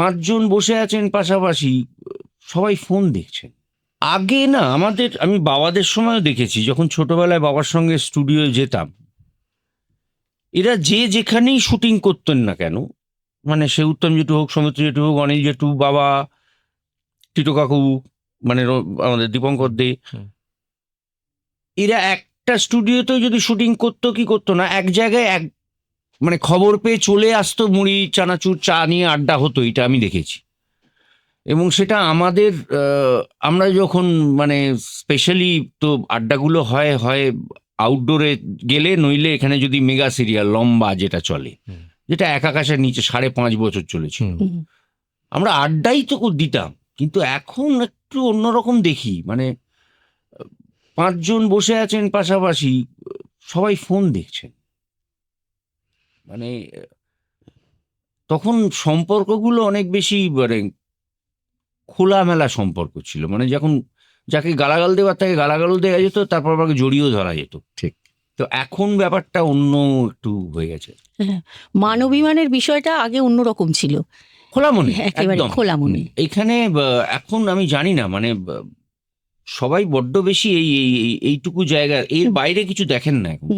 5 জন বসে আছেন পাশাপাশি, সবাই ফোন দেখছেন। আগে না আমি বাবাদের সময়ও দেখেছি, যখন ছোটবেলায় বাবার সঙ্গে স্টুডিওয়ে যেতাম, এরা যে যেখানেই শুটিং করতেন না কেন, মানে সে উত্তম জেঠু হোক, সৌমিত্র জেঠু হোক, অনিল জেঠু, বাবা, টিটো কাকু, মানে আমাদের দীপঙ্কর দে, এরা একটা স্টুডিওতেও যদি শুটিং করতো কি করতো না, এক জায়গায় মানে খবর পেয়ে চলে আসতো, মুড়ি চানাচুর চা নিয়ে আড্ডা হতো, এটা আমি দেখেছি। এবং সেটা আমাদের আমরা যখন মানে স্পেশালি তো আড্ডাগুলো হয় হয় আউটডোরে গেলে, নইলে এখানে যদি মেগা সিরিয়াল লম্বা যেটা চলে, যেটা এক আকাশের নিচে 5.5 বছর চলেছিল, আমরা আড্ডাই তো দিতাম। কিন্তু এখন একটু অন্যরকম দেখি, মানে 5 জন বসে আছেন পাশাপাশি, সবাই ফোন দেখছেন। মানে তখন সম্পর্কগুলো অনেক বেশি মানে খোলামেলা সম্পর্ক ছিল, মানে যখন যাকে গালাগাল দেওয়ার তাকে গালাগালও দেওয়া যেত, তারপর আবার জড়িয়েও ধরা যেত। ঠিক। তো এখন ব্যাপারটা অন্য একটু হয়ে গেছে। মানবিমানের বিষয়টা আগে অন্যরকম ছিল, খোলা মনে, একেবারে একদম খোলা মনে। এখানে এখন আমি জানি না, মানে সবাই বড্ড বেশি এইটুকু জায়গা, এর বাইরে কিছু দেখেন না এখন।